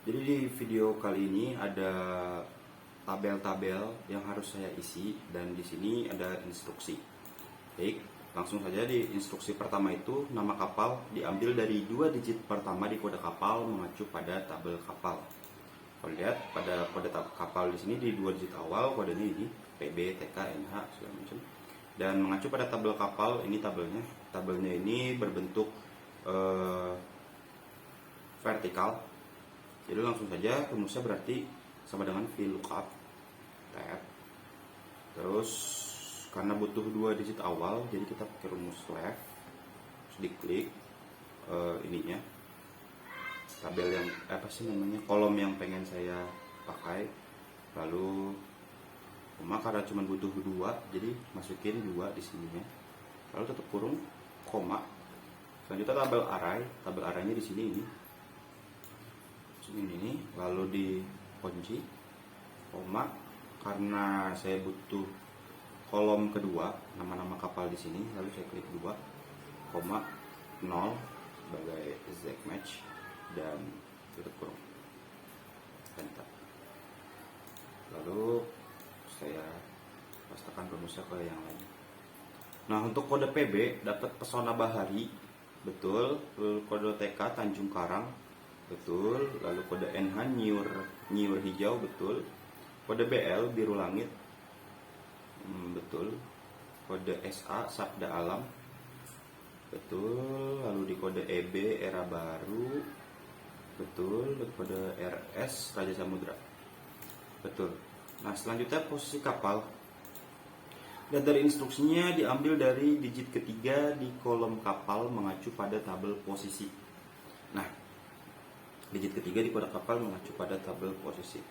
Jadi di video kali ini ada tabel-tabel yang harus saya isi dan di sini ada instruksi. Baik, langsung saja di instruksi pertama itu nama kapal diambil dari 2 digit pertama di kode kapal mengacu pada tabel kapal. Kalau lihat pada kode kapal di sini di 2 digit awal kodenya ini PB, TK, NH segala macam. Dan mengacu pada tabel kapal ini tabelnya. Tabelnya ini berbentuk vertikal. Jadi langsung saja rumusnya berarti sama dengan VLOOKUP tab. Terus karena butuh 2 digit awal, jadi kita pakai rumus left. Terus diklik ininya tabel yang kolom yang pengen saya pakai. Lalu karena cuma butuh 2, jadi masukin 2 di sininya. Lalu tutup kurung, koma. Selanjutnya tabel arraynya di sini ini, lalu dikunci, koma. Karena saya butuh kolom kedua, nama-nama kapal di sini, lalu saya klik 2, koma, 0 sebagai exact match dan tutup kurung, enter. Lalu saya pastikan rumusnya ke yang lain. Nah, untuk kode PB dapat Pesona Bahari, betul. Lalu kode TK Tanjung Karang, betul. Lalu kode NH Nyiur Hijau, betul. Kode BL Biru Langit, betul. Kode SA Sabda Alam, betul. Lalu di kode EB Era Baru, betul. Dan kode RS Raja Samudra, betul. Nah, selanjutnya posisi kapal. Dan dari instruksinya diambil dari digit ketiga di kolom kapal mengacu pada tabel posisi. Nah, digit ketiga di kode kapal mengacu pada tabel posisi.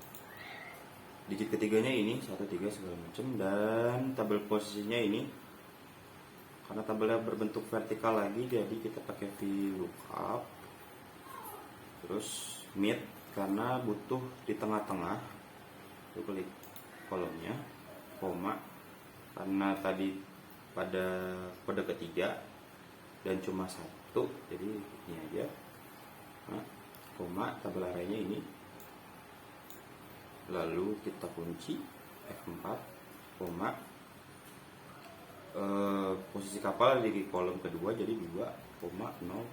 Digit ketiganya ini 1, 3 segala macam, dan tabel posisinya ini karena tabelnya berbentuk vertikal lagi, jadi kita pakai VLOOKUP. Terus mid karena butuh di tengah-tengah, klik kolomnya, koma. Karena tadi pada kode ketiga dan cuma 1, jadi ini aja. Nah, koma, tabel arraynya ini. Lalu kita kunci F4, koma. Posisi kapal di kolom kedua jadi 2, 0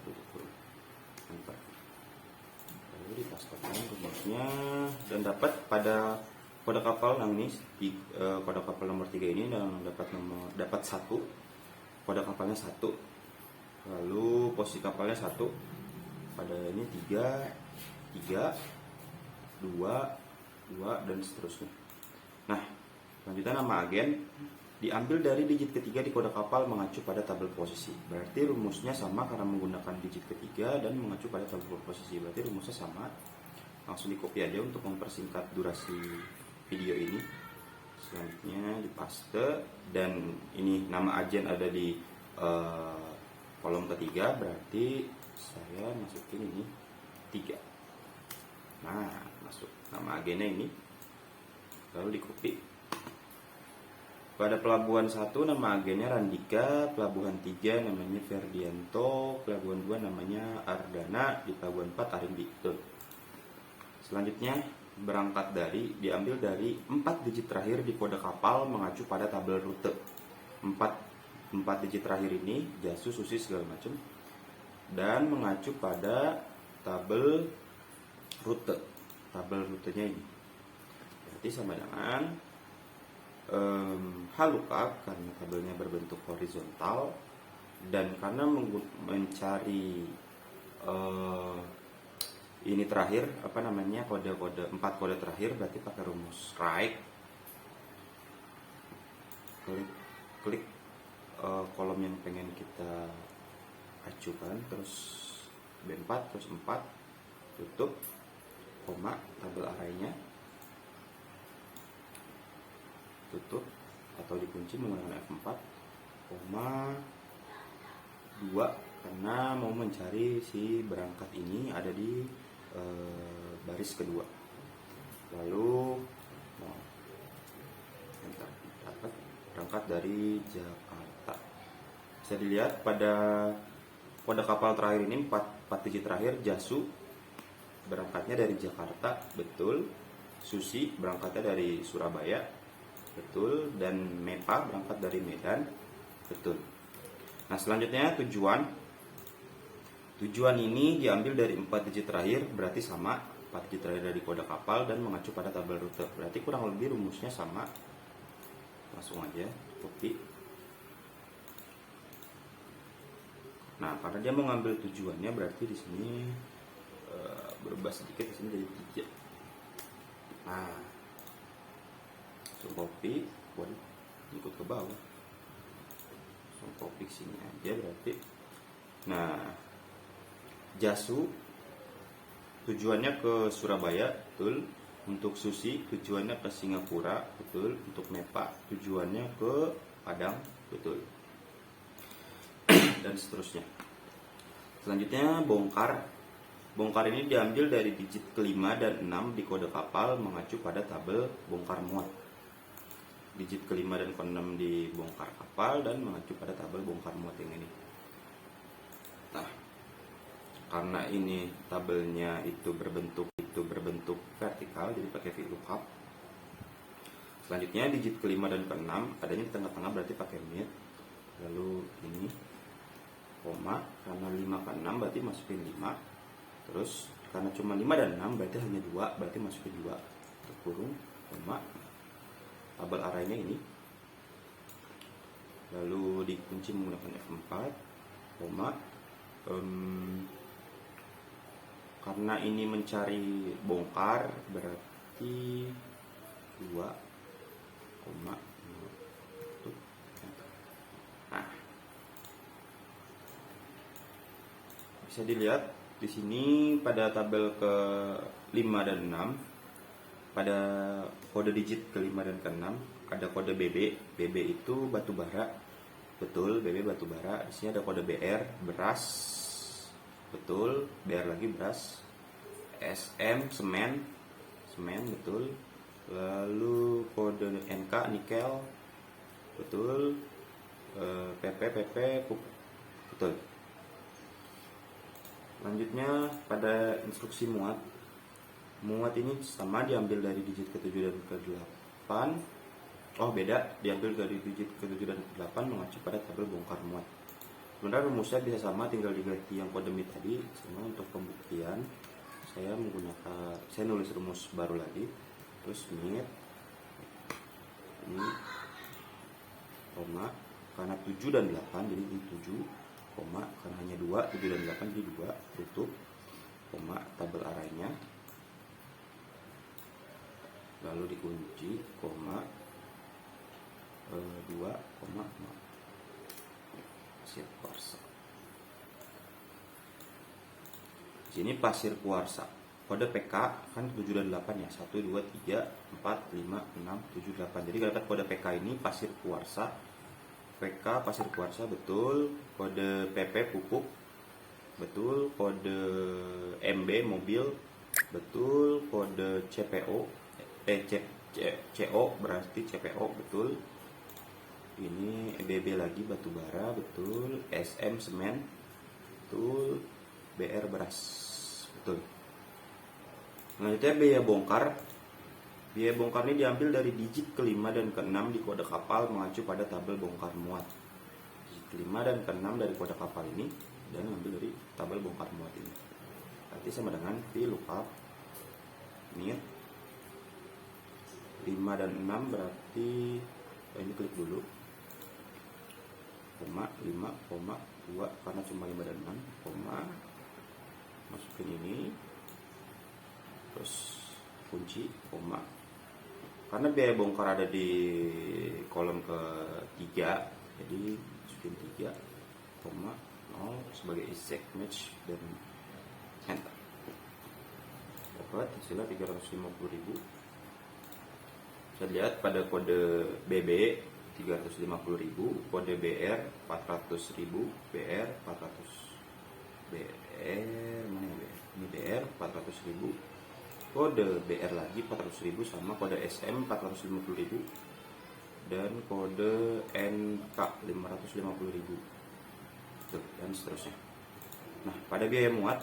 tutup kurung, enter. Lalu dipastikan rumusnya dan dapat pada kode kapal yang ini kode kapal nomor 3 ini dan dapat 1, kode kapalnya 1. Lalu posisi kapalnya 1, pada ini 3, 2 dan seterusnya. Nah, selanjutnya nama agen diambil dari digit ketiga di kode kapal mengacu pada tabel posisi. Berarti rumusnya sama karena menggunakan digit ketiga dan mengacu pada tabel posisi. Berarti rumusnya sama. Langsung di copy aja untuk mempersingkat durasi video ini. Selanjutnya dipaste, dan ini nama agen ada di kolom ketiga, berarti saya masukin ini 3. Nah, masuk nama agennya ini, lalu di copy. Pada pelabuhan 1 nama agennya Randika, pelabuhan 3 namanya Ferdianto, pelabuhan 2 namanya Ardana, di pelabuhan 4 Arimbi. Selanjutnya diambil dari 4 digit terakhir di kode kapal mengacu pada tabel rute. 4 digit terakhir ini Jasu, Susi segala macam, dan mengacu pada tabel rute. Tabel rutenya ini berarti sama dengan VLOOKUP karena tabelnya berbentuk horizontal, dan karena mencari ini terakhir kode 4 kode terakhir, berarti pakai rumus right, klik kolom yang pengen kita acukan, terus B4, terus 4, tutup, koma, tabel arraynya tutup atau dikunci menggunakan F4, koma, 2 karena mau mencari si berangkat ini ada di baris kedua. Lalu dapat berangkat dari Jakarta. Bisa dilihat pada kode kapal terakhir ini 4 digit terakhir Jasu, berangkatnya dari Jakarta, betul. Susi berangkatnya dari Surabaya, betul. Dan Mepa berangkat dari Medan, betul. Nah, selanjutnya tujuan. Tujuan ini diambil dari 4 digit terakhir, berarti sama 4 digit terakhir dari kode kapal dan mengacu pada tabel rute. Berarti kurang lebih rumusnya sama. Langsung aja copy. Nah, karena dia mau ngambil tujuannya, berarti di sini berubah sedikit, di sini jadi 3. Nah, langsung copy. Waduh, ikut ke bawah. Langsung copy sini aja berarti. Nah, Jasu tujuannya ke Surabaya, betul. Untuk Susi tujuannya ke Singapura, betul. Untuk Mepa tujuannya ke Padang, betul. Dan seterusnya. Selanjutnya bongkar. Bongkar ini diambil dari digit kelima dan 6 di kode kapal mengacu pada tabel bongkar muat. Digit kelima dan ke-6 di bongkar kapal dan mengacu pada tabel bongkar muat yang ini. Nah, karena ini tabelnya itu berbentuk vertikal, jadi pakai VLOOKUP. Selanjutnya digit kelima dan ke-6 adanya di tengah-tengah, berarti pakai mid. Lalu ini koma, karena 5 ke 6 berarti masukin 5. Terus karena cuma 5 dan 6 berarti hanya 2, berarti masukin 2. Kurung, koma. Tabel arraynya ini. Lalu dikunci menggunakan F4, koma. Karena ini mencari bongkar berarti 2, koma. Nah, bisa dilihat di sini pada tabel ke 5 dan 6, pada kode digit ke 5 dan ke 6 ada kode BB. BB itu batu bara, betul. BB batu bara. Di sini ada kode BR, beras, betul. BR lagi beras. SM semen, betul. Lalu kode NK nikel, betul. PP pupuk, betul. Selanjutnya pada instruksi muat. Muat ini sama, diambil dari digit ke-7 dan ke-8. Oh, beda, diambil dari digit ke-7 dan ke-8 mengacu pada tabel bongkar muat. Sebenarnya rumusnya bisa sama, tinggal diganti yang kode mid tadi. Semua untuk pembuktian saya nulis rumus baru lagi. Terus mid ini koma, karena 7 dan 8 jadi ini 7, koma, karena hanya 2, 7 dan 8 jadi 2, tutup, koma, tabel arraynya. Lalu dikunci, koma, 2, koma, pasir kuarsa. Sini pasir kuarsa. Kode PK kan 7 dan 8 ya. 1, 2, 3, 4, 5, 6, 7, 8. Jadi dapat kode PK ini pasir kuarsa. PK pasir kuarsa, betul. Kode PP pupuk, betul. Kode MB mobil, betul. Kode CPO CO berarti CPO, betul. Ini EBB lagi batu bara, betul. SM semen, betul. BR beras, betul. Selanjutnya biaya bongkar. Biaya bongkar ini diambil dari digit ke-5 dan ke-6 di kode kapal mengacu pada tabel bongkar muat. Digit ke-5 dan ke-6 dari kode kapal ini dan ambil dari tabel bongkar muat ini. Berarti sama dengan VLOOKUP mid 5 dan 6 berarti ini klik dulu, koma 5, koma 2 karena cuma 5 dan 6, koma, masukin ini, terus kunci, koma. Karena biaya bongkar ada di kolom ketiga, jadi masukin 3, koma 0 sebagai exact match dan enter. Dapat hasilnya 350.000. Bisa lihat pada kode BB 350.000, kode BR 400.000, BR 400, BR mana ya BR? Ini BR 400.000, kode BR lagi 400.000 sama kode SM 450.000 dan kode NK 550.000. Tuh, dan seterusnya. Nah, pada biaya muat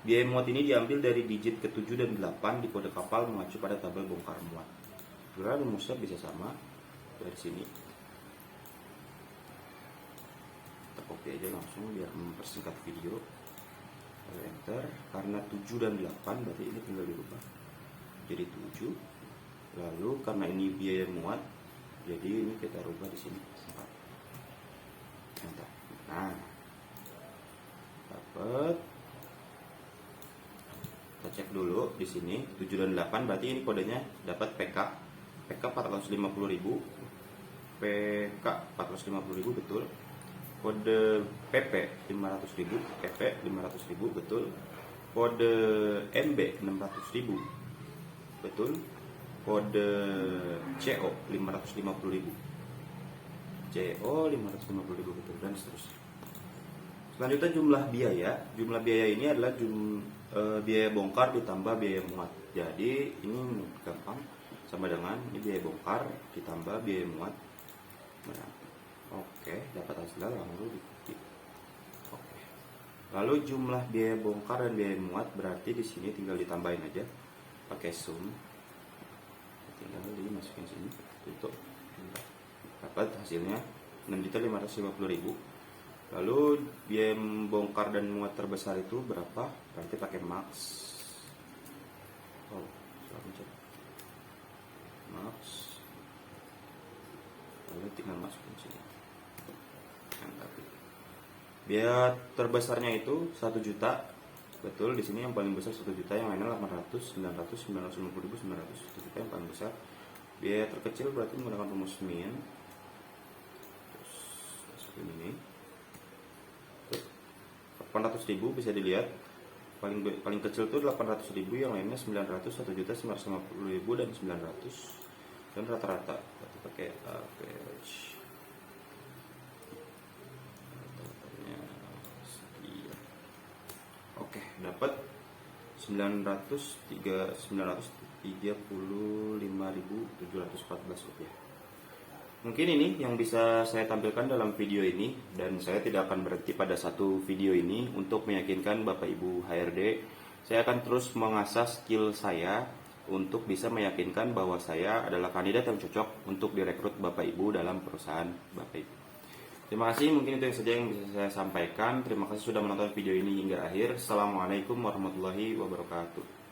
Biaya muat ini diambil dari digit ke-7 dan 8 di kode kapal mengacu pada tabel bongkar muat. Sebenarnya rumusnya bisa sama dari sini. Kita copy aja langsung biar mempersingkat video. Lalu enter, karena 7 dan 8 berarti ini tinggal dirubah jadi 7. Lalu karena ini biaya muat, jadi ini kita rubah di sini 4. Enter. Nah, dapat. Kita cek dulu di sini 7 dan 8 berarti ini kodenya dapat PK 450.000, PK 450.000 betul. Kode PP 500.000, PP 500.000 betul. Kode MB 600.000 betul. Kode CO 550.000, CO 550.000 betul, dan seterusnya. Selanjutnya jumlah biaya. Jumlah biaya ini adalah biaya bongkar ditambah biaya muat. Jadi ini gampang, sama dengan ini biaya bongkar ditambah biaya muat. Nah, oke, dapat hasilnya lalu dikit. Oke. Lalu jumlah biaya bongkar dan biaya muat berarti di sini tinggal ditambahin aja pakai sum. Tinggal dimasukin sini, tutup. Dapat hasilnya 6.550.000. Lalu biaya bongkar dan muat terbesar itu berapa? Berarti pakai max. Oh, salah pencet. Max. Lalu tinggal masukin sini. Biaya terbesarnya itu 1 juta. Betul, di sini yang paling besar 1 juta, yang lainnya 800, 900, 950.000, 900. 1 juta yang paling besar. Biaya terkecil berarti menggunakan rumus min. Terus masukin ini. 800.000 bisa dilihat, paling kecil itu 800.000, yang lainnya 900, 1.950.000 dan 900, dan rata-rata berarti pakai average. Oke, dapat 935.714 rupiah. Mungkin ini yang bisa saya tampilkan dalam video ini, dan saya tidak akan berhenti pada satu video ini untuk meyakinkan Bapak Ibu HRD. Saya akan terus mengasah skill saya untuk bisa meyakinkan bahwa saya adalah kandidat yang cocok untuk direkrut Bapak Ibu dalam perusahaan Bapak Ibu. Terima kasih, mungkin itu saja yang bisa saya sampaikan. Terima kasih sudah menonton video ini hingga akhir. Assalamualaikum warahmatullahi wabarakatuh.